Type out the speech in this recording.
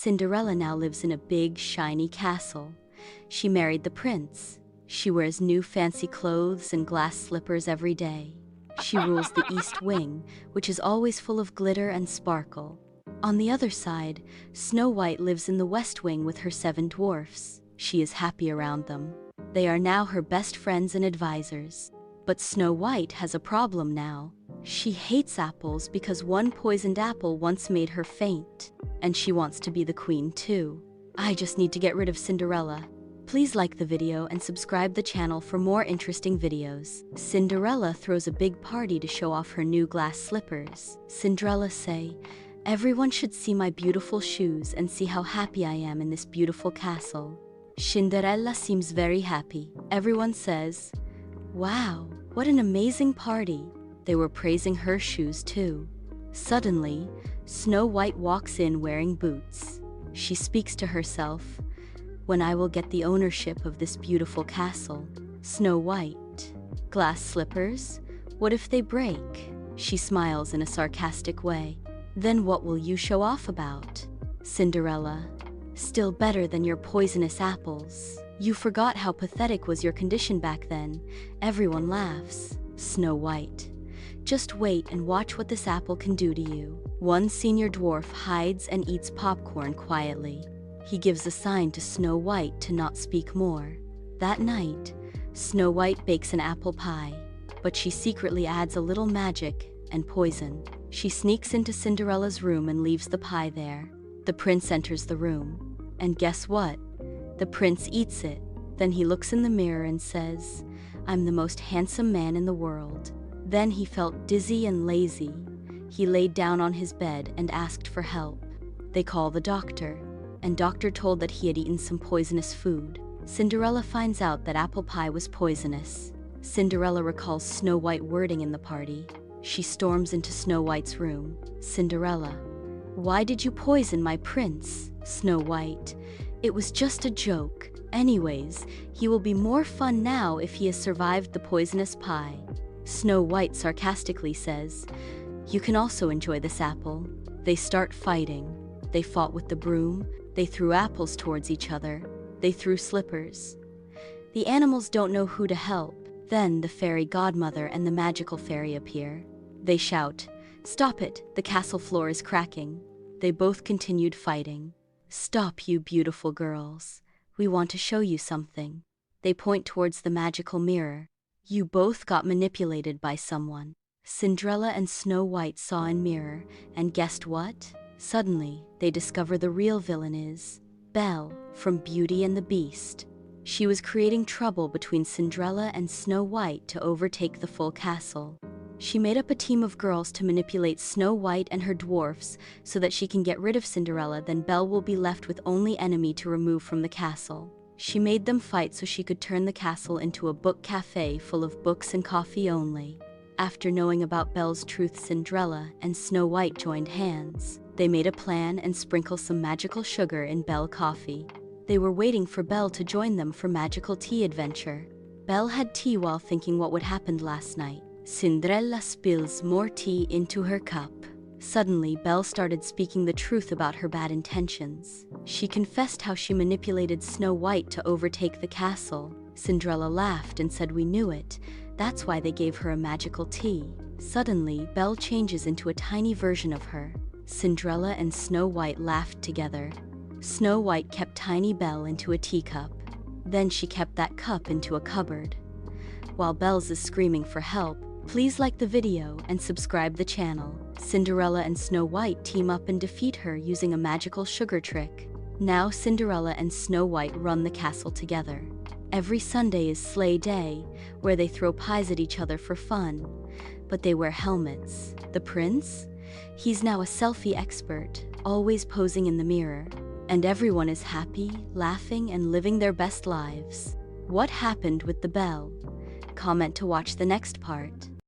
Cinderella now lives in a big, shiny castle. She married the prince. She wears new fancy clothes and glass slippers every day. She rules the East Wing, which is always full of glitter and sparkle. On the other side, Snow White lives in the West Wing with her 7 dwarfs. She is happy around them. They are now her best friends and advisors. But Snow White has a problem now. She hates apples because one poisoned apple once made her faint. And she wants to be the queen too. I just need to get rid of Cinderella. Please like the video and subscribe the channel for more interesting videos. Cinderella throws a big party to show off her new glass slippers. Cinderella say, "Everyone should see my beautiful shoes and see how happy I am in this beautiful castle." Cinderella seems very happy. Everyone says, "Wow, what an amazing party." They were praising her shoes too. Suddenly, Snow White walks in wearing boots. She speaks to herself, "When I will get the ownership of this beautiful castle." Snow White, "Glass slippers? What if they break?" She smiles in a sarcastic way. "Then what will you show off about?" Cinderella, "Still better than your poisonous apples. You forgot how pathetic was your condition back then." Everyone laughs. Snow White, "Just wait and watch what this apple can do to you." One senior dwarf hides and eats popcorn quietly. He gives a sign to Snow White to not speak more. That night, Snow White bakes an apple pie, but she secretly adds a little magic and poison. She sneaks into Cinderella's room and leaves the pie there. The prince enters the room, and guess what? The prince eats it. Then he looks in the mirror and says, "I'm the most handsome man in the world." Then he felt dizzy and lazy. He laid down on his bed and asked for help. They call the doctor, and doctor told that he had eaten some poisonous food. Cinderella finds out that apple pie was poisonous. Cinderella recalls Snow White wording in the party. She storms into Snow White's room. Cinderella, "Why did you poison my prince?" Snow White, "It was just a joke. Anyways, he will be more fun now if he has survived the poisonous pie." Snow White sarcastically says, "You can also enjoy this apple." They start fighting. They fought with the broom. They threw apples towards each other. They threw slippers. The animals don't know who to help. Then the fairy godmother and the magical fairy appear. They shout, "Stop it, the castle floor is cracking." They both continued fighting. "Stop, you beautiful girls. We want to show you something." They point towards the magical mirror. "You both got manipulated by someone." Cinderella and Snow White saw in mirror, and guessed what? Suddenly, they discover the real villain is Belle from Beauty and the Beast. She was creating trouble between Cinderella and Snow White to overtake the full castle. She made up a team of girls to manipulate Snow White and her dwarfs so that she can get rid of Cinderella. Then Belle will be left with only enemy to remove from the castle. She made them fight so she could turn the castle into a book cafe full of books and coffee only. After knowing about Belle's truth, Cinderella and Snow White joined hands. They made a plan and sprinkled some magical sugar in Belle coffee. They were waiting for Belle to join them for magical tea adventure. Belle had tea while thinking what would happen last night. Cinderella spills more tea into her cup. Suddenly, Belle started speaking the truth about her bad intentions. She confessed how she manipulated Snow White to overtake the castle. Cinderella laughed and said, "We knew it. That's why they gave her a magical tea." Suddenly, Belle changes into a tiny version of her. Cinderella and Snow White laughed together. Snow White kept tiny Belle into a teacup. Then she kept that cup into a cupboard. While Belle is screaming for help, please like the video and subscribe the channel. Cinderella and Snow White team up and defeat her using a magical sugar trick. Now Cinderella and Snow White run the castle together. Every Sunday is sleigh day, where they throw pies at each other for fun. But they wear helmets. The prince? He's now a selfie expert, always posing in the mirror. And everyone is happy, laughing, and living their best lives. What happened with the Belle? Comment to watch the next part.